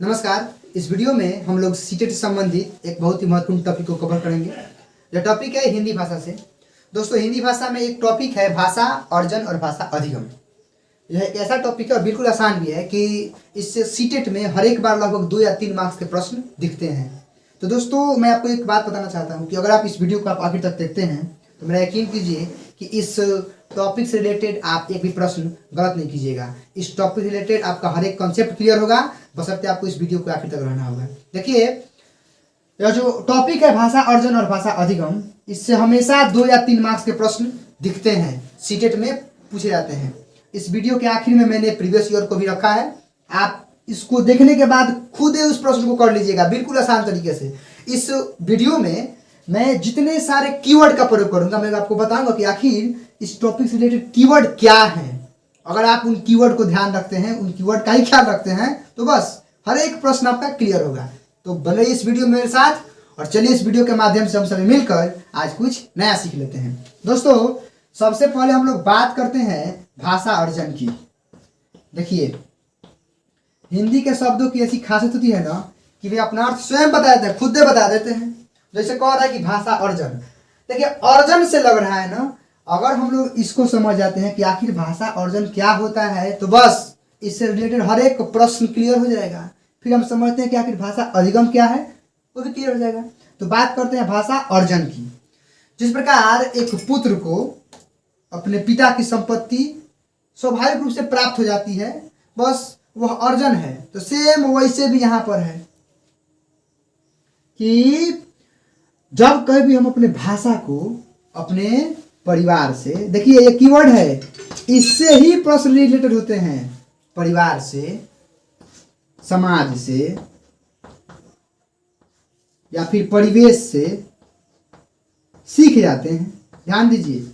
नमस्कार। इस वीडियो में हम लोग सीटेट से संबंधित एक बहुत ही महत्वपूर्ण टॉपिक को कवर करेंगे। यह टॉपिक है हिंदी भाषा से। दोस्तों, हिंदी भाषा में एक टॉपिक है भाषा अर्जन और भाषा अधिगम। यह एक ऐसा टॉपिक है और बिल्कुल आसान भी है कि इससे सीटेट में हर एक बार लगभग 2 या 3 मार्क्स के प्रश्न दिखते हैं। तो दोस्तों, मैं आपको एक बात बताना चाहता हूँ कि अगर आप इस वीडियो को आप आखिर तक देखते हैं तो मेरा यकीन कीजिए कि इस टॉपिक से रिलेटेड आप एक भी प्रश्न गलत नहीं कीजिएगा। इस टॉपिक से रिलेटेड आपका हर एक कॉन्सेप्ट क्लियर होगा, बशर्ते आपको इस वीडियो को आखिर तक रहना होगा। देखिए, यह जो टॉपिक है भाषा अर्जन और भाषा अधिगम, इससे हमेशा 2 या 3 मार्क्स के प्रश्न दिखते हैं, सीटेट में पूछे जाते हैं। इस वीडियो के आखिर में मैंने प्रीवियस ईयर को भी रखा है। आप इसको देखने के बाद खुद ही उस प्रश्न को कर लीजिएगा बिल्कुल आसान तरीके से। इस वीडियो में मैं जितने सारे कीवर्ड का प्रयोग करूंगा, मैं आपको बताऊंगा कि आखिर इस टॉपिक से रिलेटेड कीवर्ड क्या है। अगर आप उन कीवर्ड को ध्यान रखते हैं, उन कीवर्ड का ही ख्याल रखते हैं, तो बस हर एक प्रश्न आपका क्लियर होगा। तो बने इस वीडियो मेरे साथ और चलिए इस वीडियो के माध्यम से हम सभी मिलकर आज कुछ नया सीख लेते हैं। दोस्तों, सबसे पहले हम लोग बात करते हैं भाषा अर्जन की। देखिए, हिंदी के शब्दों की ऐसी खासियत होती है ना कि वे अपना अर्थ स्वयं बता देते हैं, खुद बता देते हैं। जैसे कह रहा है कि भाषा अर्जन, देखिए अर्जन से लग रहा है ना, अगर हम लोग इसको समझ जाते हैं कि आखिर भाषा अर्जन क्या होता है, तो बस इससे रिलेटेड हर एक प्रश्न क्लियर हो जाएगा। फिर हम समझते हैं कि आखिर भाषा अधिगम क्या है, वो भी क्लियर हो जाएगा। तो बात करते हैं भाषा अर्जन की। जिस प्रकार एक पुत्र को अपने पिता की संपत्ति स्वाभाविक रूप से प्राप्त हो जाती है, बस वह अर्जन है। तो सेम वैसे भी यहाँ पर है कि जब कभी भी हम अपने भाषा को अपने परिवार से, देखिए ये कीवर्ड है, इससे ही प्रश्न रिलेटेड होते हैं। परिवार से, समाज से या फिर परिवेश से सीख जाते हैं। ध्यान दीजिए,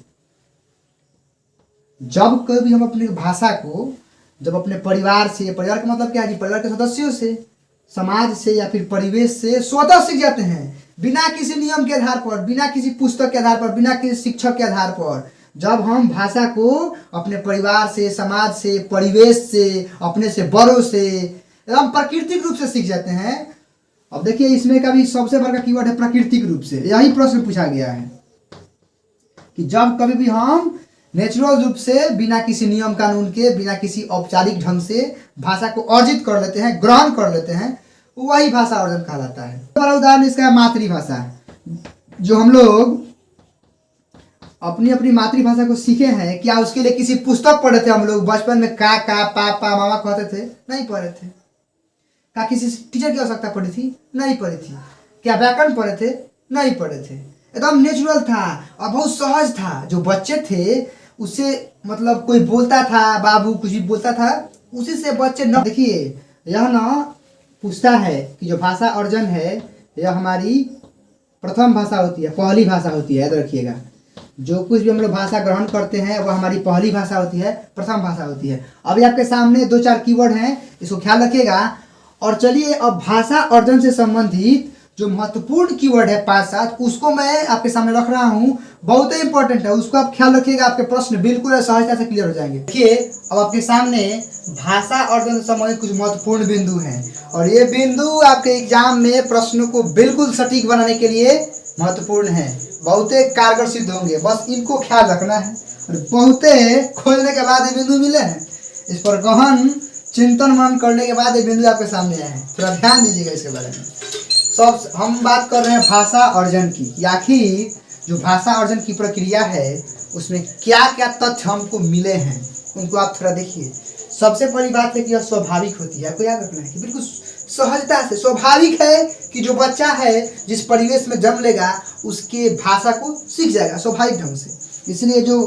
जब कभी हम अपनी भाषा को जब अपने परिवार से, परिवार का मतलब क्या है जी, परिवार के सदस्यों से, समाज से या फिर परिवेश से स्वतः सीख जाते हैं, बिना किसी नियम के आधार पर, बिना किसी पुस्तक के आधार पर, बिना किसी शिक्षक के आधार पर। जब हम भाषा को अपने परिवार से, समाज से, परिवेश से, अपने से बड़ों से एकदम प्राकृतिक रूप से सीख जाते हैं। अब देखिए, इसमें का भी सबसे बड़ा कीवर्ड है प्राकृतिक रूप से। यही प्रश्न पूछा गया है कि जब कभी भी हम नेचुरल रूप से, बिना किसी नियम कानून के, बिना किसी औपचारिक ढंग से भाषा को अर्जित कर लेते हैं, ग्रहण कर लेते हैं, वही भाषा अर्जन कहलाता है। बड़ा उदाहरण इसका है मातृभाषा। जो हम लोग अपनी अपनी मातृभाषा को सीखे हैं, क्या उसके लिए किसी पुस्तक पढ़े थे हम लोग बचपन में? का पापा मामा कहते थे? नहीं पढ़े थे। क्या किसी टीचर की आवश्यकता पड़ी थी? नहीं पड़ी थी। क्या व्याकरण पढ़े थे? नहीं पढ़े थे। एकदम नेचुरल था और बहुत सहज था। जो बच्चे थे उससे, मतलब कोई बोलता था, बाबू कुछ भी बोलता था, उसी से बच्चे न। देखिए, यह ना पूछता है कि जो भाषा अर्जन है यह हमारी प्रथम भाषा होती है, पहली भाषा होती है। याद रखिएगा, जो कुछ भी हम लोग भाषा ग्रहण करते हैं वह हमारी पहली भाषा होती है, प्रथम भाषा होती है। अभी आपके सामने 2-4 कीवर्ड हैं, इसको ख्याल रखिएगा। और चलिए अब भाषा अर्जन से संबंधित जो महत्वपूर्ण कीवर्ड है 5-7, उसको मैं आपके सामने रख रहा हूँ। बहुत ही इंपॉर्टेंट है, उसको आप ख्याल रखिएगा, आपके प्रश्न बिल्कुल सहजता से क्लियर हो जाएंगे। देखिए, अब आपके सामने भाषा अर्जन से संबंधित कुछ महत्वपूर्ण बिंदु हैं और ये बिंदु आपके एग्जाम में प्रश्नों को बिल्कुल सटीक बनाने के लिए महत्वपूर्ण है। बहुत कारगर सिद्ध होंगे, बस इनको ख्याल रखना है। और बहुत खोजने के बाद ये बिंदु मिले हैं, इस पर गहन चिंतन मनन करने के बाद ये बिंदु आपके सामने आए हैं। थोड़ा ध्यान दीजिएगा इसके बारे में। सब हम बात कर रहे हैं भाषा अर्जन की। आखिर जो भाषा अर्जन की प्रक्रिया है उसमें क्या क्या तथ्य हमको मिले हैं, उनको आप थोड़ा देखिए। सबसे बड़ी बात है कि यह स्वाभाविक होती है। आपको याद रखना है कि बिल्कुल सहजता से स्वाभाविक है कि जो बच्चा है जिस परिवेश में जन्म लेगा उसके भाषा को सीख जाएगा स्वाभाविक ढंग से। इसलिए जो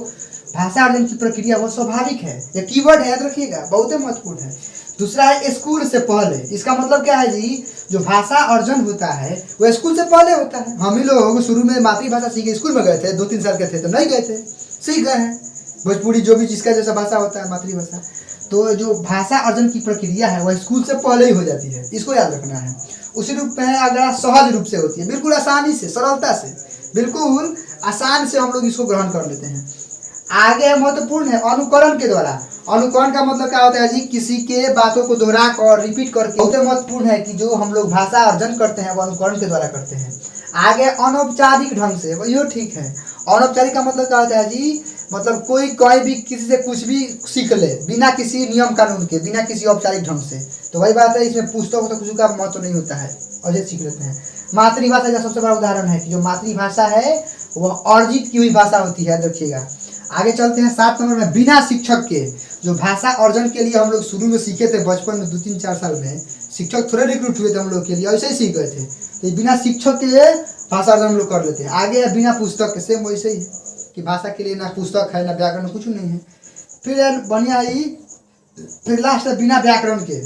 भाषा अर्जन की प्रक्रिया वो स्वाभाविक है। यह कीवर्ड है, याद रखिएगा, बहुत ही महत्वपूर्ण है। दूसरा है स्कूल से पहले। इसका मतलब क्या है जी, जो भाषा अर्जन होता है वो स्कूल से पहले होता है। हम ही लोग शुरू में मातृभाषा सीखे स्कूल में गए थे, 2-3 साल के थे तो नहीं गए थे, सीख गए हैं भोजपुरी, जो भी जिसका जैसा भाषा होता है मातृभाषा। तो जो भाषा अर्जन की प्रक्रिया है वह स्कूल से पहले ही हो जाती है, इसको याद रखना है। उसी रूप में अगर सहज रूप से होती है, बिल्कुल आसानी से, सरलता से, बिल्कुल आसान से हम लोग इसको ग्रहण कर लेते हैं। आगे महत्वपूर्ण है अनुकरण के द्वारा। अनुकरण का मतलब क्या होता है जी, किसी के बातों को दोहरा कर रिपीट करके। बहुत महत्वपूर्ण है कि जो हम लोग भाषा अर्जन करते हैं वो अनुकरण के द्वारा करते हैं। आगे अनौपचारिक ढंग से, वो ठीक है। अनौपचारिक का मतलब क्या होता है जी, मतलब कोई भी किसी से कुछ भी सीख ले बिना किसी नियम कानून के, बिना किसी औपचारिक ढंग से। तो वही बात है, इसमें पुस्तकों तो कुछ का महत्व नहीं होता है और ये सीख लेते हैं। मातृभाषा का सबसे बड़ा उदाहरण है कि जो मातृभाषा है वह अर्जित की हुई भाषा होती है। देखिएगा आगे चलते हैं 7 नंबर में, बिना शिक्षक के। जो भाषा अर्जन के लिए हम लोग शुरू में सीखे थे बचपन में 2-3-4 साल में, शिक्षक थोड़े रिक्रूट हुए थे हम लोग के लिए, ऐसे ही सीख गए थे। तो बिना शिक्षक के भाषा अर्जन हम लोग कर लेते हैं। आगे है बिना पुस्तक के, सेम वैसे ही है कि भाषा के लिए ना पुस्तक है ना व्याकरण, कुछ नहीं है। फिर बढ़िया ही, फिर लास्ट है बिना व्याकरण के।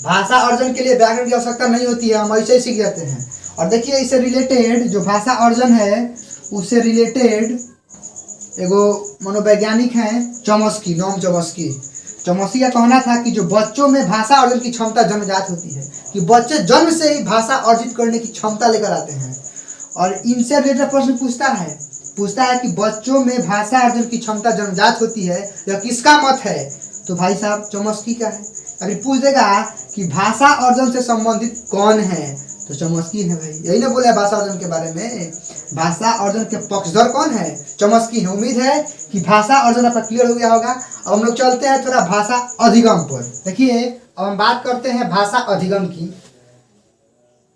भाषा अर्जन के लिए व्याकरण की आवश्यकता नहीं होती है, हम ऐसे ही सीख जाते हैं। और देखिए इससे रिलेटेड जो भाषा अर्जन है उससे रिलेटेड एगो मनोवैज्ञानिक हैं चॉम्स्की, नोम चॉम्स्की। चॉम्स्की का कहना था कि जो बच्चों में भाषा अर्जन की क्षमता जन्मजात होती है, कि बच्चे जन्म से ही भाषा अर्जित करने की क्षमता लेकर आते हैं। और इनसे रिलेटेड प्रश्न पूछता है कि बच्चों में भाषा अर्जन की क्षमता जन्मजात होती है, यह किसका मत है? तो भाई साहब चॉम्स्की का है। अभी पूछ देगा कि भाषा अर्जन से संबंधित कौन है, तो चॉम्स्की है भाई। यही ना बोले भाषा अर्जन के बारे में, भाषा अर्जन के पक्षधर कौन है? चॉम्स्की है। उम्मीद है कि भाषा अर्जन आपका क्लियर हो गया होगा। अब हम लोग चलते हैं थोड़ा भाषा अधिगम पर। देखिए अब हम बात करते हैं भाषा अधिगम की।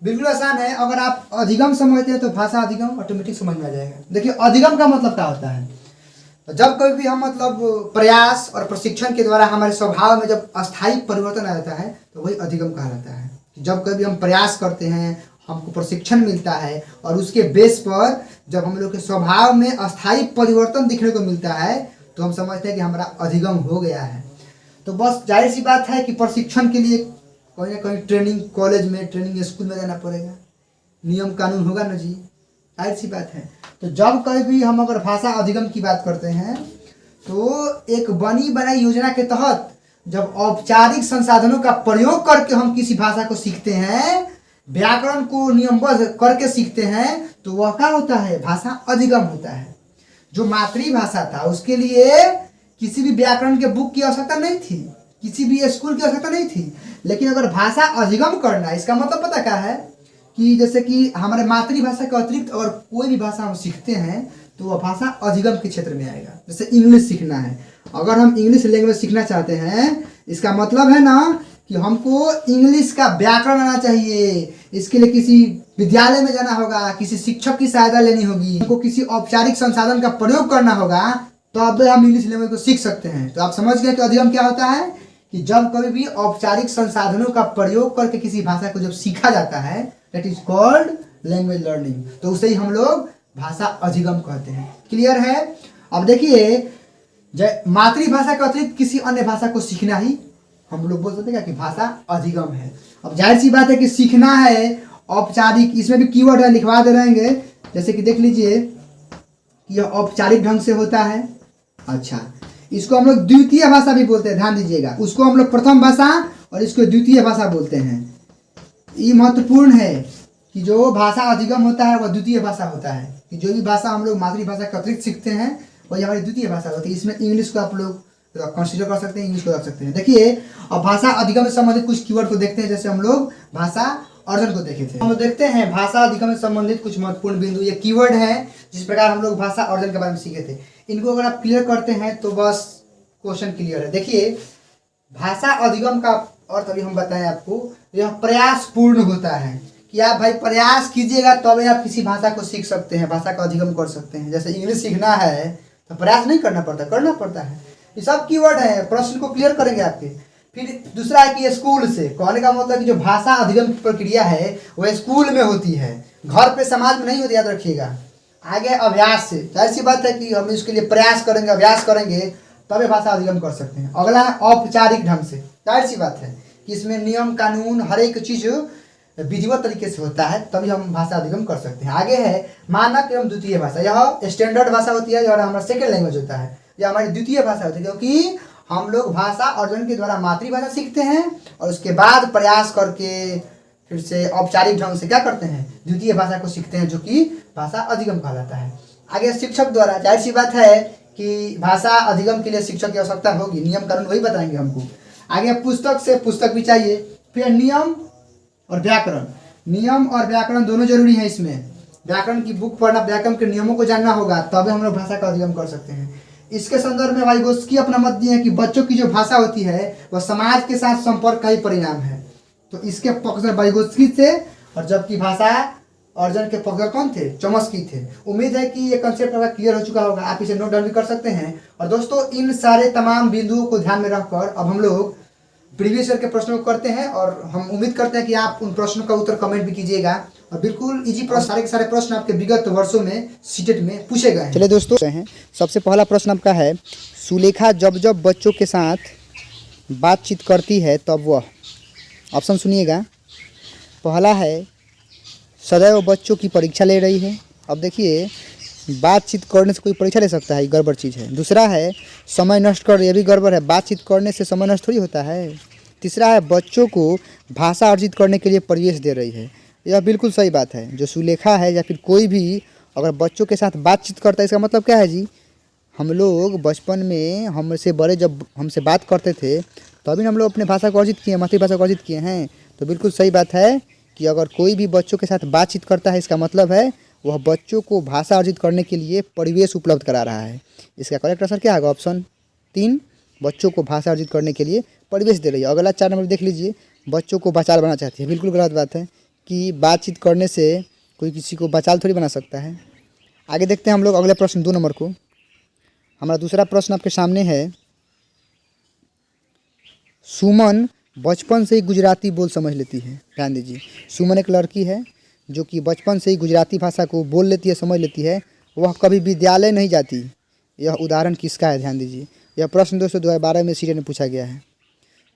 बिल्कुल आसान है, अगर आप अधिगम समझते हैं तो भाषा अधिगम ऑटोमेटिक समझ में आ जाएगा। देखिए अधिगम का मतलब क्या होता है, जब कभी भी हम मतलब प्रयास और प्रशिक्षण के द्वारा हमारे स्वभाव में जब अस्थायी परिवर्तन आ जाता है तो वही अधिगम कहलाता है। जब कभी हम प्रयास करते हैं, हमको प्रशिक्षण मिलता है और उसके बेस पर जब हम लोग के स्वभाव में अस्थायी परिवर्तन दिखने को मिलता है तो हम समझते हैं कि हमारा अधिगम हो गया है। तो बस जाहिर सी बात है कि प्रशिक्षण के लिए कहीं ना कहीं ट्रेनिंग कॉलेज में, ट्रेनिंग स्कूल में जाना पड़ेगा, नियम कानून होगा ना जी, जाहिर सी बात है। तो जब कभी भी हम अगर भाषा अधिगम की बात करते हैं तो एक बनी बनाई योजना के तहत जब औपचारिक संसाधनों का प्रयोग करके हम किसी भाषा को सीखते हैं, व्याकरण को नियमबद्ध करके सीखते हैं, तो वह क्या होता है? भाषा अधिगम होता है। जो मातृभाषा था उसके लिए किसी भी व्याकरण के बुक की आवश्यकता नहीं थी, किसी भी स्कूल की आवश्यकता नहीं थी। लेकिन अगर भाषा अधिगम करना, इसका मतलब पता क्या है कि जैसे कि हमारे मातृभाषा के अतिरिक्त अगर कोई भी भाषा हम सीखते हैं तो वह भाषा अधिगम के क्षेत्र में आएगा। जैसे इंग्लिश सीखना है, अगर हम इंग्लिश लैंग्वेज सीखना चाहते हैं, इसका मतलब है ना कि हमको इंग्लिश का व्याकरण आना चाहिए। इसके लिए किसी विद्यालय में जाना होगा, किसी शिक्षक की सहायता लेनी होगी, हमको किसी औपचारिक संसाधन का प्रयोग करना होगा, तो अब हम इंग्लिश लैंग्वेज को सीख सकते हैं। तो आप समझ गए कि अधिगम क्या होता है, कि जब कभी भी औपचारिक संसाधनों का प्रयोग करके किसी भाषा को जब सीखा जाता है, that is called language learning, तो उसे ही हम लोग भाषा अधिगम कहते हैं। क्लियर है? अब देखिए मातृभाषा के अतिरिक्त किसी अन्य भाषा को सीखना ही हम लोग बोल सकते हैं कि भाषा अधिगम है। अब जाहिर सी बात है कि सीखना है औपचारिक, इसमें भी कीवर्ड है, लिखवा दे रहेंगे। जैसे कि देख लीजिए कि यह औपचारिक ढंग से होता है। अच्छा, इसको हम लोग द्वितीय भाषा भी बोलते हैं, ध्यान दीजिएगा। उसको हम लोग प्रथम भाषा और इसको द्वितीय भाषा बोलते हैं। ये महत्वपूर्ण है कि जो भाषा अधिगम होता है वह द्वितीय भाषा होता है, कि जो भी भाषा हम लोग मातृभाषा के अतिरिक्त सीखते हैं वही हमारी द्वितीय भाषा होती है। इसमें इंग्लिश को आप लोग कंसिडर कर सकते हैं, इंग्लिश को रख सकते हैं। देखिए अब भाषा अधिगम से संबंधित कुछ कीवर्ड को देखते हैं। जैसे हम लोग भाषा अर्जन को देखे थे, हम लोग देखते हैं भाषा अधिगम से संबंधित कुछ महत्वपूर्ण बिंदु, ये कीवर्ड है जिस प्रकार हम लोग भाषा अर्जन के बारे में सीखे थे। इनको अगर आप क्लियर करते हैं तो बस क्वेश्चन क्लियर है। देखिए भाषा अधिगम का अर्थ अभी हम बताएं आपको, यह प्रयास पूर्ण होता है, कि आप भाई प्रयास कीजिएगा तब आप किसी भाषा को सीख सकते हैं, भाषा का अधिगम कर सकते हैं। जैसे इंग्लिश सीखना है तो प्रयास नहीं करना पड़ता, करना पड़ता है। ये सब कीवर्ड है, प्रश्न को क्लियर करेंगे आपके। फिर दूसरा है कि स्कूल से, कहने का मतलब कि जो भाषा अधिगम की प्रक्रिया है वह स्कूल में होती है, घर पे समाज में नहीं होती, याद रखिएगा। आगे अभ्यास से, जाहिर सी बात है कि हम इसके लिए प्रयास करेंगे, अभ्यास करेंगे तब भाषा अधिगम कर सकते हैं। अगला है औपचारिक ढंग से, जाहिर सी बात है कि इसमें नियम कानून हर एक चीज विधिवत तरीके से होता है, तभी हम भाषा अधिगम कर सकते हैं। आगे है मानक एवं द्वितीय भाषा, यह स्टैंडर्ड भाषा होती है, और हमारा सेकेंड लैंग्वेज होता है, यह हमारी द्वितीय भाषा होती है, क्योंकि हम लोग भाषा अर्जन के द्वारा मातृभाषा सीखते हैं और उसके बाद प्रयास करके फिर से औपचारिक ढंग से क्या करते हैं, द्वितीय भाषा को सीखते हैं, जो कि भाषा अधिगम कहलाता है। आगे शिक्षक द्वारा, जाहिर सी बात है कि भाषा अधिगम के लिए शिक्षक की आवश्यकता होगी, नियम कानून वही बताएंगे हमको। आगे पुस्तक से पुस्तक भी चाहिए, फिर नियम और व्याकरण। नियम और व्याकरण दोनों जरूरी हैं इसमें। व्याकरण की बुक पढ़ना, व्याकरण के नियमों को जानना होगा, तभी हम लोग भाषा का अधिगम कर सकते हैं। इसके संदर्भ में वाइगोत्स्की अपना मत दिए हैं कि बच्चों की जो भाषा होती है वह समाज के साथ संपर्क का ही परिणाम है। तो इसके पक्षधर वाइगोत्स्की थे, और जबकि भाषा अर्जन के पक्षधर कौन थे? चॉम्स्की थे। उम्मीद है कि ये कंसेप्ट आपका क्लियर हो चुका होगा, आप इसे नोट डाउन भी कर सकते हैं। और दोस्तों, इन सारे तमाम बिंदुओं को ध्यान में रखकर अब हम लोग प्रीवियस ईयर के प्रश्नों को करते हैं, और हम उम्मीद करते हैं कि आप उन प्रश्नों का उत्तर कमेंट भी कीजिएगा। और बिल्कुल इजी प्रश्न, सारे के सारे प्रश्न आपके विगत वर्षों में सीटेट में पूछे गए हैं। चलिए दोस्तों, सबसे पहला प्रश्न आपका है, सुलेखा जब जब बच्चों के साथ बातचीत करती है तब वह, ऑप्शन सुनिएगा। पहला है सदैव बच्चों की परीक्षा ले रही है। अब देखिए, बातचीत करने से कोई परीक्षा ले सकता है? ये गड़बड़ चीज़ है। दूसरा है समय नष्ट कर, ये भी गड़बड़ है, बातचीत करने से समय नष्ट थोड़ी होता है। तीसरा है बच्चों को भाषा अर्जित करने के लिए परिवेश दे रही है। यह बिल्कुल सही बात है। जो सुलेखा है या फिर कोई भी अगर बच्चों के साथ बातचीत करता है, इसका मतलब क्या है जी? हम लोग बचपन में हमसे बड़े जब हमसे बात करते थे तभी हम लोग अपने भाषा को अर्जित किए, मातृभाषा को अर्जित किए हैं। तो बिल्कुल सही बात है कि अगर कोई भी बच्चों के साथ बातचीत करता है, इसका मतलब है वह बच्चों को भाषा अर्जित करने के लिए परिवेश उपलब्ध करा रहा है। इसका करेक्ट आंसर क्या होगा? ऑप्शन 3, बच्चों को भाषा अर्जित करने के लिए परिवेश दे रही है। अगला 4 नंबर देख लीजिए, बच्चों को बचाल बनाना चाहती है। बिल्कुल गलत बात है कि बातचीत करने से कोई किसी को बचाल थोड़ी बना सकता है। आगे देखते हैं हम लोग अगले प्रश्न 2 नंबर को। हमारा दूसरा प्रश्न आपके सामने है, सुमन बचपन से ही गुजराती बोल समझ लेती है। ध्यान दीजिए, सुमन एक लड़की है जो कि बचपन से ही गुजराती भाषा को बोल लेती है, समझ लेती है। वह कभी विद्यालय नहीं जाती। यह उदाहरण किसका है? ध्यान दीजिए, यह प्रश्न दोस्तों 2012 में सीटेट में पूछा गया है।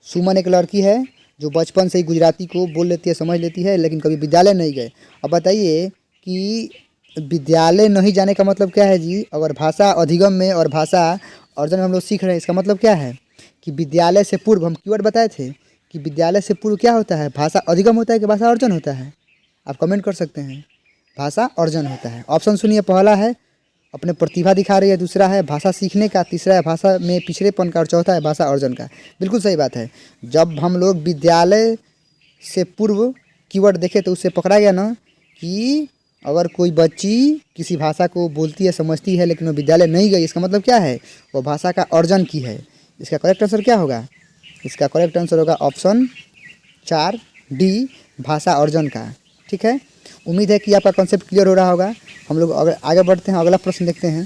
सुमन एक लड़की है जो बचपन से ही गुजराती को बोल लेती है, समझ लेती है, लेकिन कभी विद्यालय नहीं गए। अब बताइए कि विद्यालय नहीं जाने का मतलब क्या है जी? अगर भाषा अधिगम में और भाषा अर्जन में हम लोग सीख रहे हैं, इसका मतलब क्या है कि विद्यालय से पूर्व, हम कीवर्ड बताए थे कि विद्यालय से पूर्व क्या होता है? भाषा अधिगम होता है कि भाषा अर्जन होता है? आप कमेंट कर सकते हैं। भाषा अर्जन होता है। ऑप्शन सुनिए, पहला है अपने प्रतिभा दिखा रही है, दूसरा है भाषा सीखने का, तीसरा है भाषा में पिछड़ेपन का, और चौथा है भाषा अर्जन का। बिल्कुल सही बात है। जब हम लोग विद्यालय से पूर्व कीवर्ड देखे तो उससे पकड़ा गया ना कि अगर कोई बच्ची किसी भाषा को बोलती है, समझती है, लेकिन वो विद्यालय नहीं गई, इसका मतलब क्या है? वो भाषा का अर्जन की है। इसका करेक्ट आंसर क्या होगा? इसका करेक्ट आंसर होगा ऑप्शन 4 डी, भाषा अर्जन का। ठीक है, उम्मीद है कि आपका कॉन्सेप्ट क्लियर हो रहा होगा। हम लोग अगर आगे बढ़ते हैं, अगला प्रश्न देखते हैं।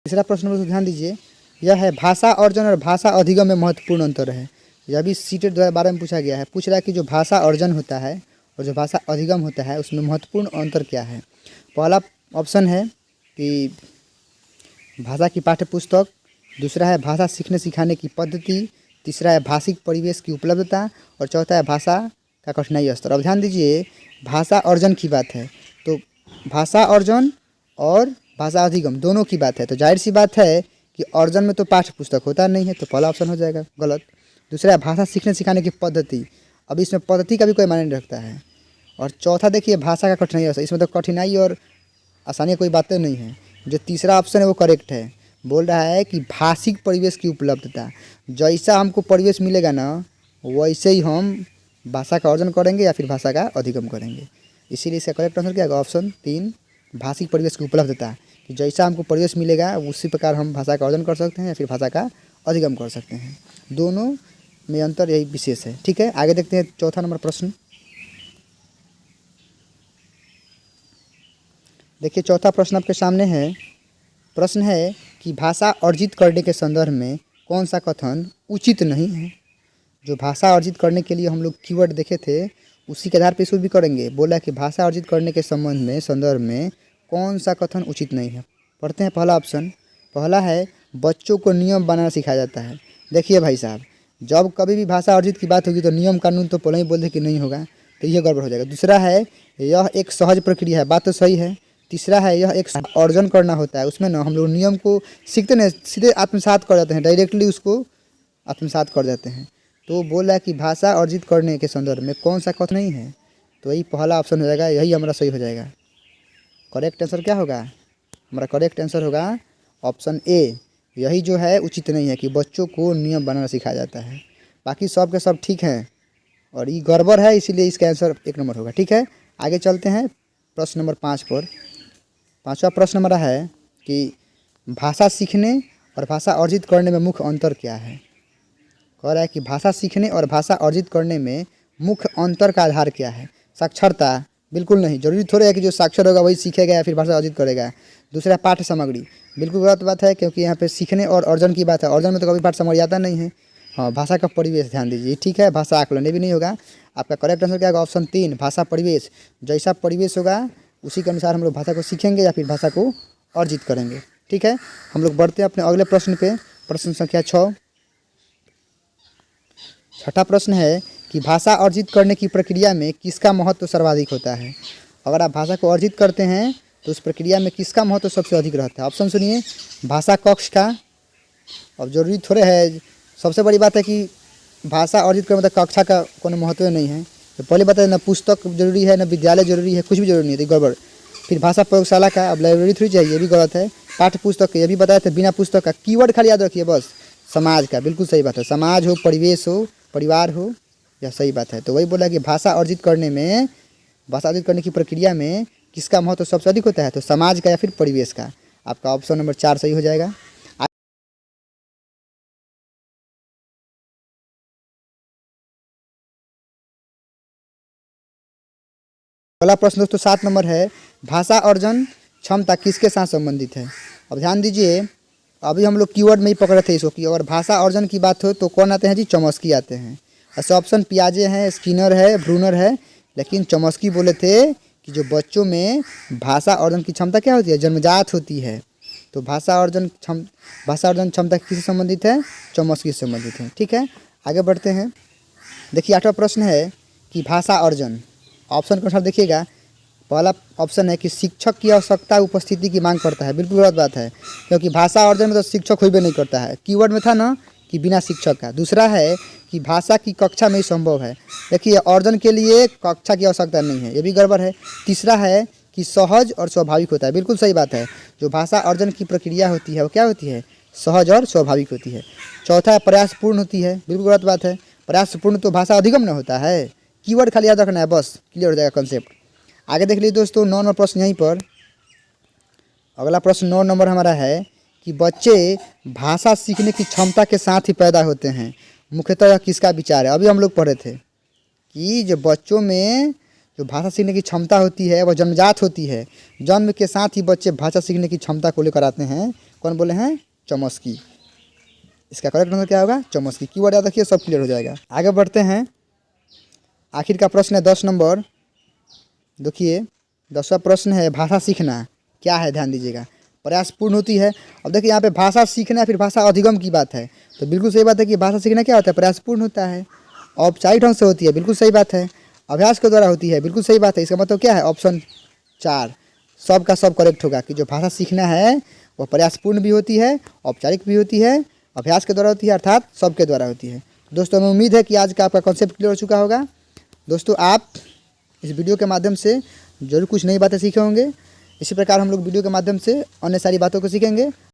तीसरा प्रश्न में ध्यान दीजिए, यह है भाषा अर्जन और भाषा अधिगम में महत्वपूर्ण अंतर है। यह भी सीटेट 2012 में पूछा गया है। पूछ रहा है कि जो भाषा अर्जन होता है और जो भाषा अधिगम होता है उसमें महत्वपूर्ण अंतर क्या है। पहला ऑप्शन है कि भाषा की पाठ्य पुस्तक, दूसरा है भाषा सीखने सिखाने की पद्धति, तीसरा है भाषिक परिवेश की उपलब्धता, और चौथा है भाषा का कठिनाई स्तर। अब ध्यान दीजिए, भाषा अर्जन की बात है तो भाषा अर्जन और भाषा अधिगम दोनों की बात है। तो जाहिर सी बात है कि अर्जन में तो पाठ्य पुस्तक होता नहीं है, तो पहला ऑप्शन हो जाएगा गलत। दूसरा है भाषा सीखने सिखाने की पद्धति, अब इसमें पद्धति का भी कोई मायने नहीं रखता है। और चौथा देखिए भाषा का कठिनाई स्तर, इसमें तो कठिनाई और आसानी कोई बातें नहीं है। जो तीसरा ऑप्शन है वो करेक्ट है। बोल रहा है कि भाषिक परिवेश की उपलब्धता, जैसा हमको परिवेश मिलेगा ना वैसे ही हम भाषा का अर्जन करेंगे या फिर भाषा का अधिगम करेंगे। इसीलिए इसका करेक्ट आंसर क्या होगा? ऑप्शन 3, भाषिक परिवेश की उपलब्धता, कि जैसा हमको परिवेश मिलेगा उसी प्रकार हम भाषा का अर्जन कर सकते हैं या फिर भाषा का अधिगम कर सकते हैं। दोनों में अंतर यही विशेष है। ठीक है, आगे देखते हैं चौथा नंबर प्रश्न। देखिए, चौथा प्रश्न आपके सामने है। प्रश्न है कि भाषा अर्जित करने के संदर्भ में कौन सा कथन उचित नहीं है। जो भाषा अर्जित करने के लिए हम लोग कीवर्ड देखे थे उसी के आधार पर इसको भी करेंगे। बोला कि भाषा अर्जित करने के संबंध में संदर्भ में कौन सा कथन उचित नहीं है। पढ़ते हैं पहला ऑप्शन। पहला है बच्चों को नियम बनाना सिखाया जाता है। देखिए भाई साहब, जब कभी भी भाषा अर्जित की बात होगी तो नियम कानून तो पहले ही बोल दे कि नहीं होगा, तो यह गड़बड़ हो जाएगा। दूसरा है यह एक सहज प्रक्रिया है, बात तो सही है। तीसरा है यह एक अर्जन करना होता है, उसमें ना हम लोग नियम को सीखते नहीं, सीधे आत्मसात कर जाते हैं, डायरेक्टली उसको आत्मसात कर जाते हैं। तो बोल रहा है कि भाषा अर्जित करने के संदर्भ में कौन सा कथन नहीं है, तो यही पहला ऑप्शन हो जाएगा, यही हमारा सही हो जाएगा। करेक्ट आंसर क्या होगा? हमारा करेक्ट आंसर होगा ऑप्शन ए। यही जो है उचित नहीं है कि बच्चों को नियम बनाना सिखाया जाता है। बाकी सब के सब ठीक हैं और ये गड़बड़ है, इसीलिए इसका आंसर 1 नंबर होगा। ठीक है, आगे चलते हैं प्रश्न नंबर 5 पर। 5वां प्रश्न हमारा है कि भाषा सीखने और भाषा अर्जित करने में मुख्य अंतर क्या है। कह रहा है कि भाषा सीखने और भाषा अर्जित करने में मुख्य अंतर का आधार क्या है। साक्षरता, बिल्कुल नहीं, जरूरी थोड़े है कि जो साक्षर होगा वही सीखेगा या फिर भाषा अर्जित करेगा। दूसरा, पाठ्य सामग्री, बिल्कुल गलत बात है, क्योंकि यहाँ पे सीखने और अर्जन की बात है। अर्जन में तो कभी पाठ्य सामग्री आता नहीं है। हाँ, भाषा का परिवेश ध्यान दीजिए। ठीक है, भाषा आकलन, ये भी नहीं होगा। आपका करेक्ट आंसर क्या होगा, ऑप्शन 3 भाषा परिवेश। जैसा परिवेश होगा उसी के अनुसार हम लोग भाषा को सीखेंगे या फिर भाषा को अर्जित करेंगे। ठीक है, हम लोग बढ़ते हैं अपने अगले प्रश्न पे। प्रश्न संख्या 6। छठा प्रश्न है कि भाषा अर्जित करने की प्रक्रिया में किसका महत्व सर्वाधिक होता है। अगर आप भाषा को अर्जित करते हैं तो उस प्रक्रिया में किसका महत्व सबसे अधिक रहता है। ऑप्शन सुनिए, भाषा कक्ष का। अब जरूरी थोड़े है, सबसे बड़ी बात है कि भाषा अर्जित करने मतलब कक्षा का कोई महत्व नहीं है। तो पहले बताए ना पुस्तक जरूरी है, ना विद्यालय जरूरी है, कुछ भी जरूरी नहीं है, तो गड़बड़। फिर भाषा प्रयोगशाला का, अब लाइब्रेरी थोड़ी चाहिए, ये भी गलत है। पाठ्य पुस्तक, ये भी बताया था, बिना पुस्तक का। कीवर्ड खाली याद रखिए बस, समाज का, बिल्कुल सही बात है। समाज हो, परिवेश हो, परिवार हो, यह सही बात है। तो वही बोला कि भाषा अर्जित करने में, भाषा अर्जित करने की प्रक्रिया में किसका महत्व सबसे अधिक होता है, तो समाज का या फिर परिवेश का। आपका ऑप्शन नंबर 4 सही हो जाएगा। अगला प्रश्न दोस्तों 7 नंबर है, भाषा अर्जन क्षमता किसके साथ संबंधित है। अब ध्यान दीजिए, अभी हम लोग कीवर्ड में ही पकड़े थे इसको कि अगर भाषा अर्जन की बात हो तो कौन आते हैं जी, चॉम्स्की आते हैं। ऐसे ऑप्शन पियाजे हैं, स्किनर है, ब्रूनर है, लेकिन चॉम्स्की बोले थे कि जो बच्चों में भाषा अर्जन की क्षमता क्या होती है, जन्मजात होती है। तो भाषा अर्जन क्षमता किससे संबंधित है, चॉम्स्की से संबंधित है। ठीक है, आगे बढ़ते हैं। देखिए 8वां प्रश्न है कि भाषा अर्जन, ऑप्शन के अनुसार देखिएगा। पहला ऑप्शन है कि शिक्षक की आवश्यकता उपस्थिति की मांग करता है, बिल्कुल गलत बात है, क्योंकि भाषा अर्जन में तो शिक्षक हुई भी नहीं करता है। कीवर्ड में था ना कि बिना शिक्षक का। दूसरा है कि भाषा की कक्षा में ही संभव है। देखिए, अर्जन के लिए कक्षा की आवश्यकता नहीं है, ये भी गड़बड़ है। तीसरा है कि सहज और स्वाभाविक होता है, बिल्कुल सही बात है। जो भाषा अर्जन की प्रक्रिया होती है वो क्या होती है, सहज और स्वाभाविक होती है। चौथा, प्रयासपूर्ण होती है, बिल्कुल गलत बात है। प्रयासपूर्ण तो भाषा अधिगम न होता है। कीवर्ड खाली याद रखना है, बस क्लियर हो जाएगा कॉन्सेप्ट। आगे देख लीजिए दोस्तों, 9 नंबर प्रश्न यहीं पर। अगला प्रश्न 9 नंबर हमारा है कि बच्चे भाषा सीखने की क्षमता के साथ ही पैदा होते हैं, मुख्यतः यह किसका विचार है। अभी हम लोग पढ़े थे कि जो बच्चों में जो भाषा सीखने की क्षमता होती है वह जन्मजात होती है। जन्म के साथ ही बच्चे भाषा सीखने की क्षमता को लेकर आते हैं। कौन बोले हैं, चॉम्स्की। इसका करेक्ट आंसर क्या होगा, चॉम्स्की। कीवर्ड याद रखिए, सब क्लियर हो जाएगा। आगे बढ़ते हैं। आखिर का प्रश्न है 10 नंबर। देखिए 10वां प्रश्न है, भाषा सीखना क्या है, ध्यान दीजिएगा। प्रयासपूर्ण होती है। अब देखिए यहाँ पे भाषा सीखना फिर भाषा अधिगम की बात है, तो बिल्कुल सही बात है कि भाषा सीखना क्या होता है, प्रयासपूर्ण होता है। औपचारिक ढंग से होती है, बिल्कुल सही बात है। अभ्यास के द्वारा होती है, बिल्कुल सही बात है। इसका मतलब क्या है, ऑप्शन 4 सब का सब करेक्ट होगा कि जो भाषा सीखना है वह प्रयासपूर्ण भी होती है, औपचारिक भी होती है, अभ्यास के द्वारा होती है, अर्थात सबके द्वारा होती है। दोस्तों हमें उम्मीद है कि आज का आपका कॉन्सेप्ट क्लियर हो चुका होगा। दोस्तों आप इस वीडियो के माध्यम से जरूर कुछ नई बातें सीखे होंगे। इसी प्रकार हम लोग वीडियो के माध्यम से अन्य सारी बातों को सीखेंगे।